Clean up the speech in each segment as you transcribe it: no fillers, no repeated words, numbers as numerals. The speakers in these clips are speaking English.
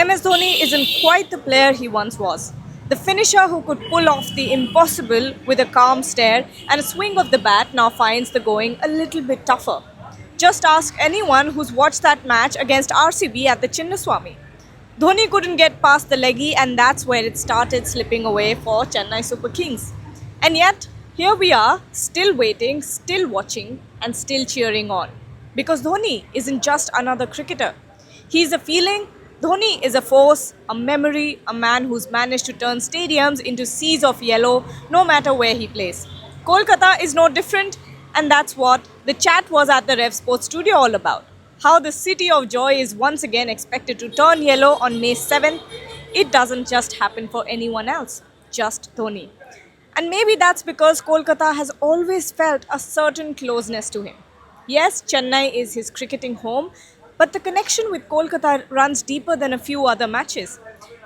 MS Dhoni isn't quite the player he once was. The finisher who could pull off the impossible with a calm stare and a swing of the bat now finds the going a little bit tougher. Just ask anyone who's watched that match against RCB at the Chinnaswamy. Dhoni couldn't get past the leggy, and that's where it started slipping away for Chennai Super Kings. And yet, here we are, still waiting, still watching, and still cheering on. Because Dhoni isn't just another cricketer. He's a feeling, Dhoni is a force, a memory, a man who's managed to turn stadiums into seas of yellow no matter where he plays. Kolkata is no different, and that's what the chat was at the Rev Sports Studio all about. How the city of joy is once again expected to turn yellow on May 7th. It doesn't just happen for anyone else, just Dhoni. And maybe that's because Kolkata has always felt a certain closeness to him. Yes, Chennai is his cricketing home, but the connection with Kolkata runs deeper than a few other matches.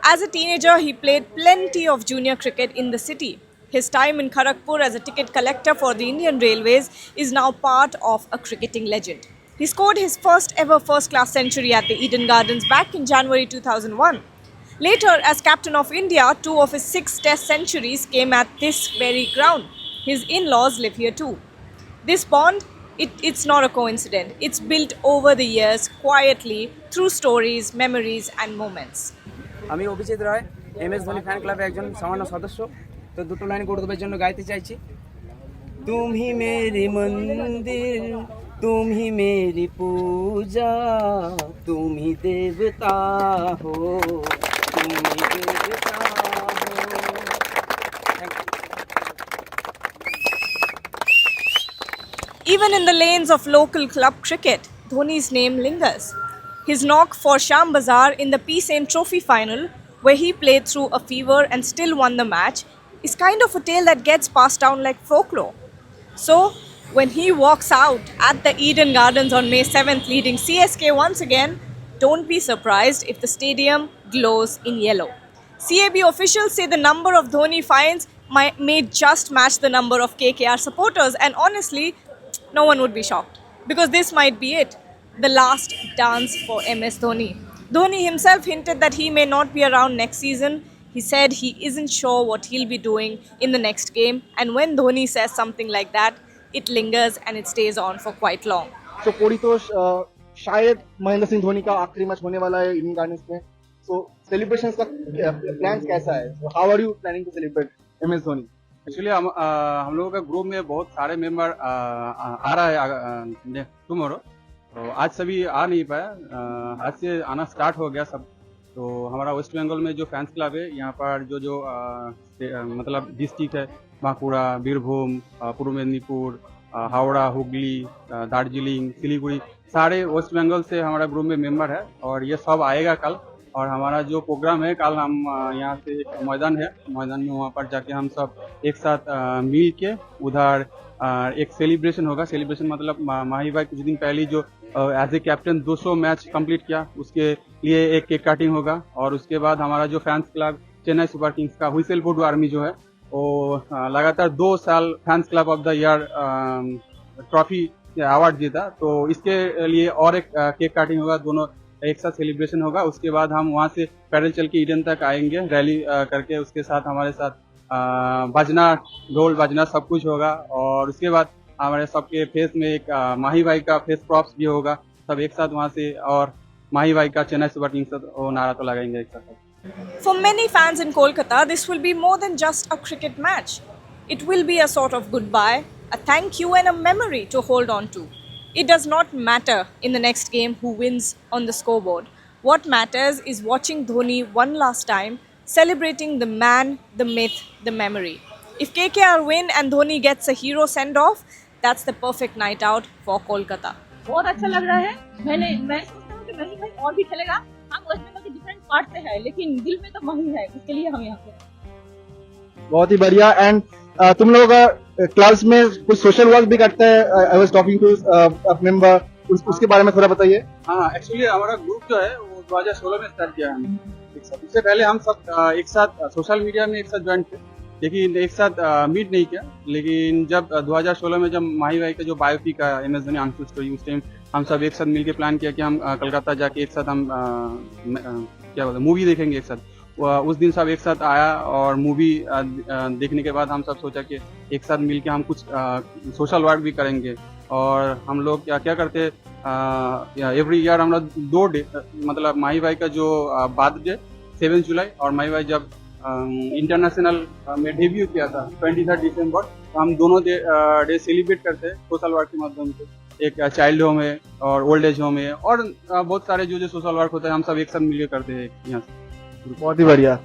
As a teenager, he played plenty of junior cricket in the city. His time in Kharagpur as a ticket collector for the Indian Railways is now part of a cricketing legend. He scored his first ever first-class century at the Eden Gardens back in January 2001. Later, as captain of India, 2 of his 6 test centuries came at this very ground. His in-laws live here too. This bond, it's not a coincidence. It's built over the years, quietly, through stories, memories and moments. আমি অভিজিৎ রায় MS Dhoni fan ক্লাবের একজন সামান্য সদস্য। তো দুটো line গৌরবের জন্য গাইতে চাইছি। तुम ही मेरी मंदिर, तुम ही मेरी पूजा, तुम ही देवता हो, तुम ही देवता हो। Even in the lanes of local club cricket, Dhoni's name lingers. His knock for Sham Bazaar in the Peace Saint Trophy final, where he played through a fever and still won the match, is kind of a tale that gets passed down like folklore. So, when he walks out at the Eden Gardens on May 7th leading CSK once again, don't be surprised if the stadium glows in yellow. CAB officials say the number of Dhoni fans may just match the number of KKR supporters, and honestly, no one would be shocked. Because this might be it, the last dance for MS Dhoni. Dhoni himself hinted that he may not be around next season. He said he isn't sure what he'll be doing in the next game, and when Dhoni says something like that, it lingers and it stays on for quite long. तो परितोष शायद महेंद्र सिंह धोनी का आखिरी match होने वाला है Eden gardens में। सो celebrations का plan कैसा है? How are you planning to celebrate MS Dhoni? Actually हम लोगों का ग्रुप में बहुत सारे मेंबर आ रहा है टुमारो। तो आज सभी आ नहीं पाया, आज से आना स्टार्ट हो गया सब। तो हमारा वेस्ट बंगाल में जो फैंस क्लब है, यहाँ पर जो मतलब डिस्ट्रिक्ट है, बांकुड़ा, बीरभूम, पूर्व मेदिनीपुर, हावड़ा, हुगली, दार्जिलिंग, सिलीगुड़ी, सारे वेस्ट बंगाल से हमारा ग्रुप में मेंबर है। और ये सब आएगा कल। और हमारा जो प्रोग्राम है, कल हम यहाँ से एक मैदान है, मैदान में वहाँ पर जाके हम सब एक साथ मिल के उधर एक सेलिब्रेशन होगा। सेलिब्रेशन मतलब माही भाई कुछ दिन पहले जो as a captain 200 match complete किया, उसके लिए एक केक काटिंग होगा। और उसके बाद हमारा जो fans club Chennai super Kings का व्हिसल वुड आर्मी जो है, वो लगातार 2 साल fans club of the year trophy award जीता। तो इसके लिए और एक केक काटिंग होगा, दोनों एक साथ सेलिब्रेशन होगा। उसके बाद हम वहाँ से पैदल चल के ईडन तक आएंगे रैली करके। उसके साथ हमारे साथ बजना, ढोल बजना सब कुछ होगा। और उसके बाद हमारे सबके फेस में एक माही भाई का फेस प्रॉप्स भी होगा। सब एक साथ वहाँ से और माही भाई का चेन्नई सुपर किंग्स वो नारा तो लगाएंगे एक साथ। For many fans in Kolkata, this will be more than just a cricket match. It will be a sort of goodbye, a thank you and a memory to hold on to. It does not matter in the next game who wins on the scoreboard. What matters is watching Dhoni one last time, celebrating the man, the myth, the memory. If KKR win and Dhoni gets a hero send-off, that's the perfect night out for Kolkata. बहुत अच्छा लग रहा है। मैं सोचता हूँ कि मही भाई और भी खेलेगा। हम वेस्ट बंगाल के डिफरेंट पार्ट से है, लेकिन दिल में तो मही है, उसके लिए हम यहाँ पे। बहुत ही बढ़िया। एंड तुम लोग क्लास में कुछ सोशल वर्क भी करते हैं। I was talking to a member, उसके बारे में थोड़ा बताइए। हाँ, एक्चुअली हमारा ग्रुप जो है वो 2016 में स्टार्ट किया हमने। उससे पहले हम सब एक साथ सोशल मीडिया में एक साथ ज्वाइन थे, लेकिन एक साथ मीट नहीं किया। लेकिन जब 2016 में जब माही भाई का जो बायोपिक का MS धोनी आंसू स्टोरी, उस टाइम हम सब एक साथ मिलके प्लान किया कि हम कलकत्ता जाके एक साथ हम क्या बोलते मूवी देखेंगे एक साथ। उस दिन सब एक साथ आया और मूवी देखने के बाद हम सब सोचा कि एक साथ मिलके हम कुछ सोशल वर्क भी करेंगे। और हम लोग क्या क्या करते एवरी ईयर हम लोग 2 डे मतलब माही भाई का जो बर्थडे 7 जुलाई और माही भाई जब इंटरनेशनल में डेब्यू किया था 23 दिसंबर, तो हम दोनों डे सेलिब्रेट करते हैं सोशल वर्क के माध्यम से। एक चाइल्ड होम है और ओल्ड एज होम है और बहुत सारे जो सोशल वर्क होता है हम सब एक साथ मिलकर करते हैं यहाँ से। बहुत ही बढ़िया।